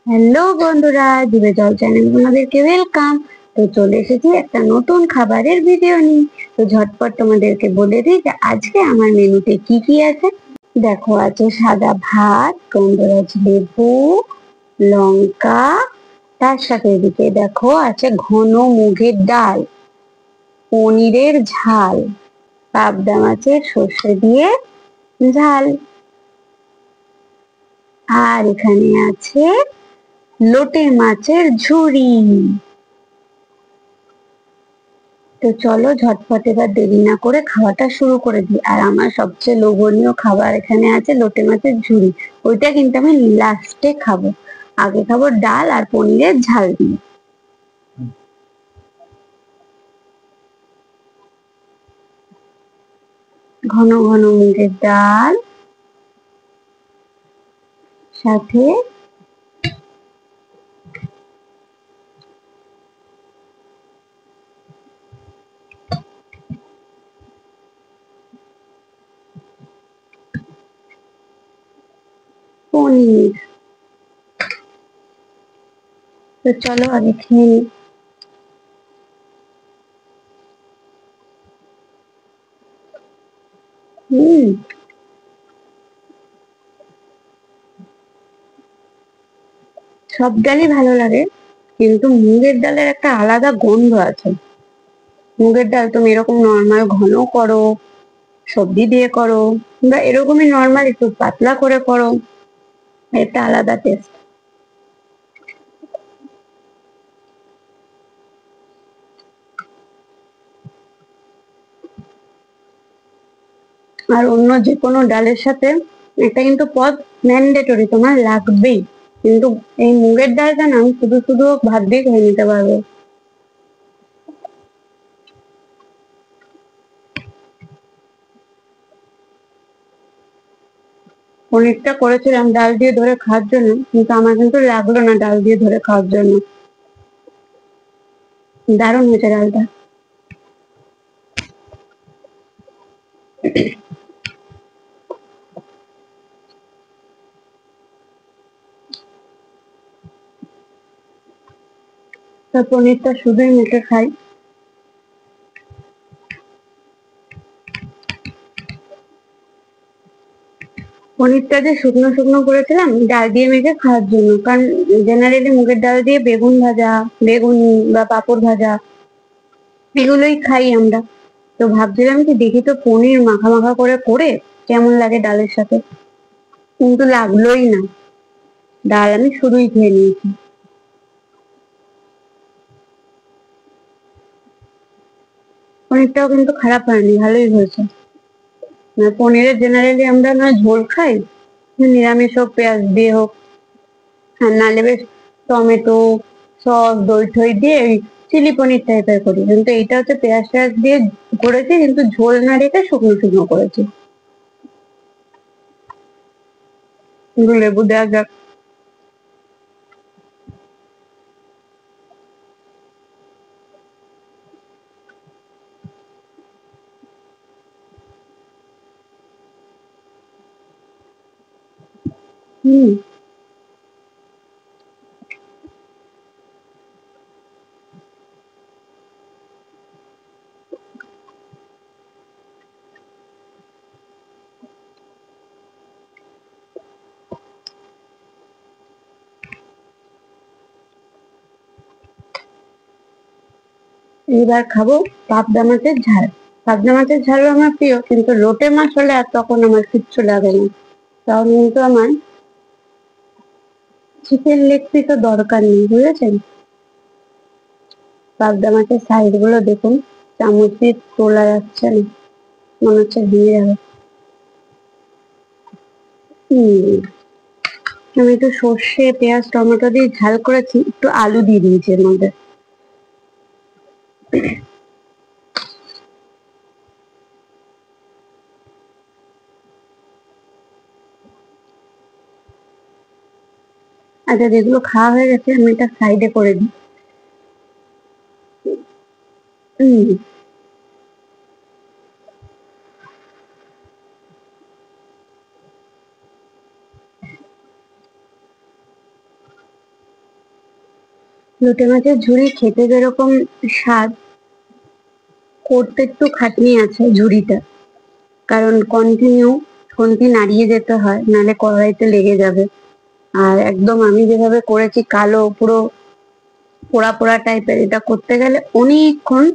Hello বন্ধুরা, দিবে জল চ্যানেল তোমাদেরকে ওয়েলকাম। তো চলে এসেছি একটা নতুন খাবারের ভিডিও নিয়ে। তো ঝটপট তোমাদেরকে বলে দিই যে আজকে আমার মেনুতে কি কি আছে। দেখো, আছে সাদা ভাত, গন্ধরাজ লেবু, লঙ্কা, তার সাথে এদিকে দেখো আছে ঘন মুগের ডাল, পনিরের ঝাল, পাবদা মাছের সর্ষে দিয়ে ঝাল, আর এখানে আছে লোটে মাছের ঝুড়ি। তো চলো ঝটপট এবার দেরি না করে খাওয়াটা শুরু করে দিই। আর আমার সবচেয়ে লোভনীয় খাবার এখানে আছে লোটে মাছের ঝুড়ি। ওইটা কিন্তু আমি লাস্টে খাবো, আগে খাবো ডাল আর পনিরের ঝাল দিয়ে। ঘন ঘন মুগের ডাল, সাথে পনির। তো চলো আগে খেয়ে নিই। হুম, সব ডালই ভালো লাগে, কিন্তু মুগের ডালের একটা আলাদা গন্ধ আছে। মুগের ডাল তুমি এরকম নর্মাল ঘন করো, সবজি দিয়ে করো, বা এরকমই নর্মাল একটু পাতলা করে করো, একটা আলাদা টেস্ট। আর অন্য যে কোনো ডালের সাথে এটা কিন্তু পদ ম্যান্ডেটরি, তোমার লাগবেই। কিন্তু এই মুগের ডালটা না, আমি শুধু শুধু ভাত দিয়ে খেয়ে নিতে পারবো। পনিরটা করেছিলাম ডাল দিয়ে ধরে খাওয়ার জন্য, কিন্তু আমার কিন্তু লাগলো না ডাল দিয়ে ধরে খাওয়ার জন্য। দারুণ হয়েছে ডালটা। তো পনিরটা শুধুই মেখে খাই। পনিরটা যে শুকনো শুকনো করেছিলাম ডাল দিয়ে মেখে খাওয়ার জন্য, কারণ জেনারেলি মুগের ডাল দিয়ে বেগুন ভাজা, বেগুনি বা পাঁপড় ভাজা এগুলোই খাই আমরা। তো ভাবছিলাম কি দেখি তো পনির মাখা মাখা করে করে কেমন লাগে ডালের সাথে, কিন্তু লাগলোই না। ডাল আমি শুধুই খেয়ে নিয়েছি। পনিরটাও কিন্তু খারাপ হয়নি, ভালোই হয়েছে। পনিরের জেনারেলি আমরা না ঝোল খাই, নিরামিষ হোক পেঁয়াজ দিয়ে হোক, আর নাহলে বেশ টমেটো সস দই ঠই দিয়ে চিলি পনির টাইপের করি, কিন্তু এটা হচ্ছে পেঁয়াজ টেয়াজ দিয়ে করেছি, কিন্তু ঝোল না রেখে শুকনো শুকনো করেছি। কিন্তু লেবু দেওয়া যাক। হম। এবার খাবো পাবদা মাছের ঝাল। পাবদা মাছের ঝালও আমার প্রিয়, কিন্তু লোটে মাছ হলে আর তখন আমার কিচ্ছু লাগে না। তাহলে কিন্তু আমার চিকেন লেগ পিসও দরকার নেই, বুঝেছেন? পাবদা মাছের সাইজ গুলো দেখুন, চামচ দিয়ে তোলা যাচ্ছে না, মনে হচ্ছে দিয়ে যাবে। হম। আমি একটু সর্ষে পেঁয়াজ টমেটো দিয়ে ঝাল করেছি, একটু আলু দিয়ে দিয়েছি এর মধ্যে। আচ্ছা, যেগুলো খাওয়া হয়ে গেছে আমি এটা সাইডে করে দিই। হম। লোটে মাছের ঝুড়ি খেতে যেরকম স্বাদ, করতে একটু খাটনি আছে ঝুড়িটা, কারণ কন্টিনিউ খুন্তি নাড়িয়ে যেতে হয়, নাহলে কড়াইতে লেগে যাবে। আর একদম আমি যেভাবে করেছি কালো পুরো পোড়া পোড়া টাইপের, এটা করতে গেলে অনেকক্ষণ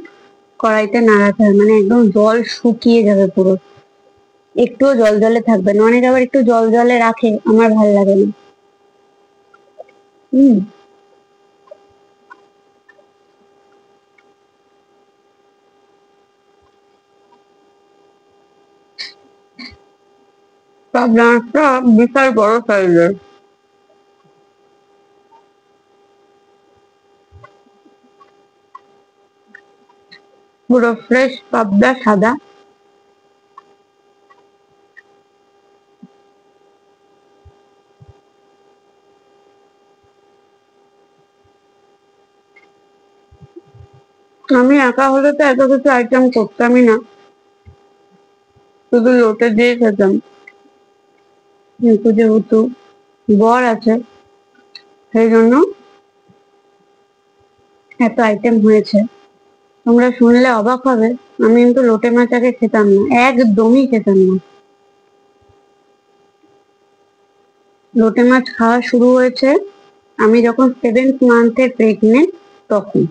কড়াইতে নাড়াতে হয়, মানে একদম জল শুকিয়ে যাবে পুরো, একটুও জল জলে থাকবে না। অনেকে আবার একটু জল জলে রাখে, আমার ভাল লাগে না। হম। পাবদা মাছটা বিশাল বড় সাইজের, পুরো ফ্রেশ পাবদা, সাদা। আমি একা হলে তো এত কিছু আইটেম করতামই না, শুধু লোটে দিয়ে খেতাম। কিন্তু যেহেতু বর আছে, সেই জন্য এত আইটেম হয়েছে। তোমরা শুনলে অবাক হবে, আমি কিন্তু লোটে মাছ আগে খেতাম না, একদমই খেতাম না। লোটে মাছ খাওয়া শুরু হয়েছে আমি যখন 7th মান্থে প্রেগনেন্ট, তখন।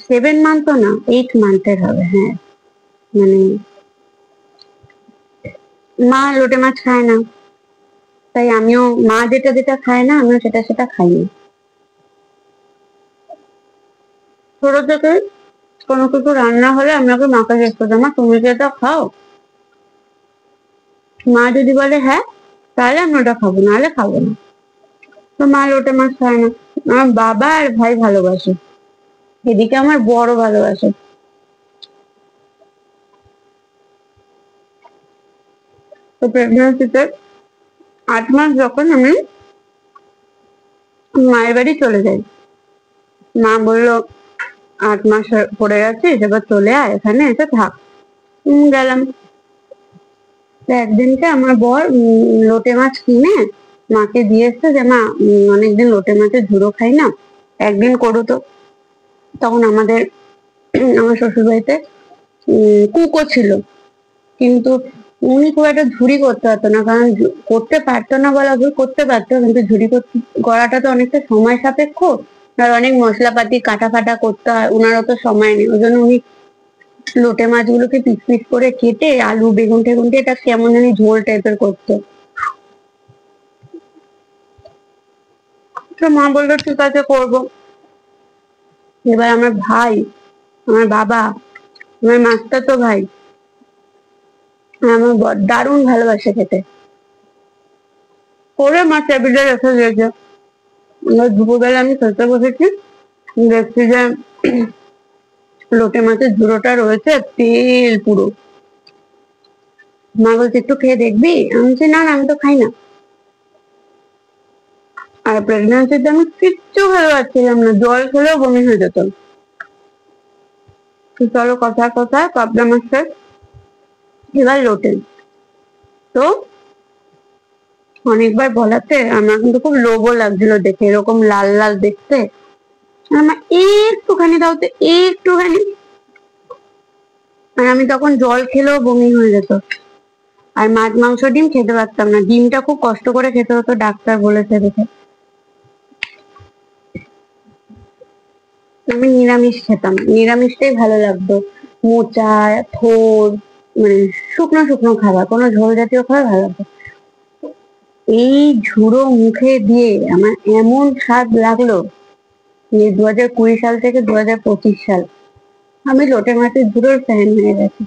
7 মান্থও না, 8 মান্থের হবে, হ্যাঁ। মানে মা লোটে মাছ খায় না, তাই আমিও মা যেটা যেটা খায় না, আমিও সেটা সেটা খাইনি। ছোট থেকে কোনো কিছু রান্না হলে আমি ওকে মাকে জিজ্ঞেস করতাম, মা তুমি কি এটা খাও? মা যদি বলে হ্যাঁ, তাহলে আমি ওটা খাবো, নাহলে খাবো না। তো মা লোটে মাছ খায় না। আমার বাবা আর ভাই ভালোবাসে, এদিকে আমার বড় ভালোবাসে। তো প্রেগনেন্সিতে 8 মাস যখন আমি মায়ের বাড়ি চলে যাই, মা বললো 8 মাস পড়ে গেছিস, এবার চলে আয়, এখানে এসে থাক। গেলাম। তো একদিনকে আমার বর লোটে মাছ কিনে মাকে দিয়ে এসছে যে মা অনেকদিন লোটে মাছের ঝুড়ো খাই না, একদিন করো তো। তখন আমাদের আমার শ্বশুর বাড়িতে কুকও ছিল, কিন্তু উনি খুব একটা ঝুড়ি করতে পারতো না, কারণ করতে পারতো না বলা ভুল, করতে পারতো, কিন্তু ঝুড়ি করাটা তো অনেকটা সময় সাপেক্ষ, আর অনেক মশলাপাতি কাটা ফাটা করতে হয়, ওনারও তো সময় নেই। ওই জন্য উনি লোটে মাছগুলোকে পিস পিস করে কেটে আলু বেগুন টেগুন দিয়ে এটা কেমন জানি ঝোল টাইপের করতো। তো মা বললো ঠিক আছে করবো। এবার আমার ভাই, আমার বাবা, আমার মাস্টাতো ভাই আর আমার বর দারুণ ভালোবাসে খেতে, করে মা টেবিলে রেখে দিয়েছে। দুপুরবেলা আমি খেতে বসেছি, দেখছি যে লোটে মাছের ঝুড়োটা রয়েছে, তেল পুরো। মা বলছে একটু খেয়ে দেখবি? আমি বলছি না না, আমি তো খাই না। আর প্রেগনেন্সিতে আমি কিচ্ছু খেতে পারছিলাম না, জল খেলেও বমি হয়ে যেত। তো চলো কথা কথা পাবদা মাছের, এবার লোটে। তো অনেকবার বলাতে আমার কিন্তু খুব লোভও লাগছিল দেখে, এরকম লাল লাল দেখতে। আমার একটুখানি দাও তো, একটুখানি। আর আমি তখন জল খেলেও বমি হয়ে যেত। আর মাছ মাংস ডিম খেতে পারতাম না, ডিমটা খুব কষ্ট করে খেতে হতো, ডাক্তার বলেছে দেখে। আমি নিরামিষ খেতাম, নিরামিষটাই ভালো লাগতো। মোচা, থোর, মানে শুকনো শুকনো খাবার, কোনো ঝোল জাতীয় খাবার ভালো লাগতো। এই ঝুড়ো মুখে দিয়ে আমার এমন স্বাদ লাগলো যে 2020 সাল থেকে 2025 সাল আমি লোটে মাছের ঝুড়োর ফ্যান হয়ে গেছি।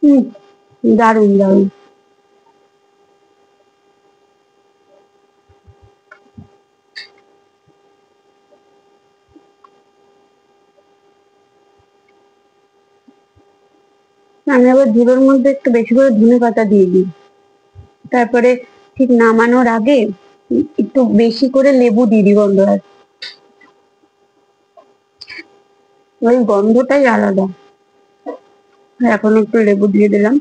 হম, দারুণ দারুণ। আমি আবার ঝুড়োর মধ্যে একটু বেশি করে ধনে পাতা দিয়ে দিই। তারপরে ঠিক নামানোর আগে একটু বেশি করে লেবু দিয়ে দিই, গন্ধ আর ওই গন্ধটাই আলাদা। এখন একটু লেবু দিয়ে দিলাম।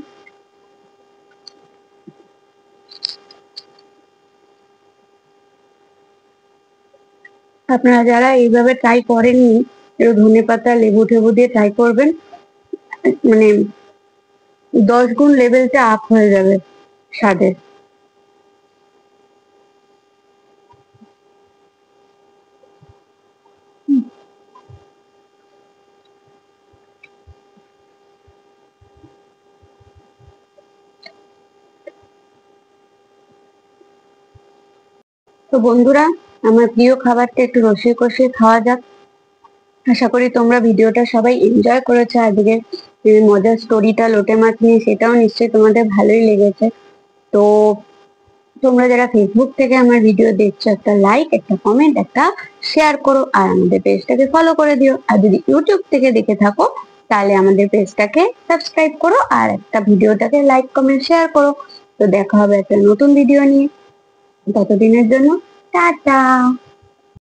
আপনারা যারা এইভাবে ট্রাই করেননি, একটু ধনেপাতা লেবু টেবু দিয়ে ট্রাই করবেন, মানে 10 গুণ লেভেলটা আপ হয়ে যাবে স্বাদের। তো বন্ধুরা, আমার প্রিয় খাবারটা একটু রসিয়ে কষিয়ে খাওয়া যাক। আশা করি তোমরা ভিডিওটা সবাই এনজয় করেছো। আজকে মজার স্টোরিটা লোটে মাছ নিয়ে, সেটাও নিশ্চয়ই তোমাদের ভালোই লেগেছে। তো তোমরা যারা ফেসবুক থেকে আমার ভিডিও দেখছো, একটা লাইক, একটা কমেন্ট, একটা শেয়ার করো, আর আমাদের পেজটাকে ফলো করে দিও। আর যদি ইউটিউব থেকে দেখে থাকো, তাহলে আমাদের পেজটাকে সাবস্ক্রাইব করো আর একটা ভিডিওটাকে লাইক কমেন্ট শেয়ার করো। তো দেখা হবে একটা নতুন ভিডিও নিয়ে। ততদিনের জন্য টাটা।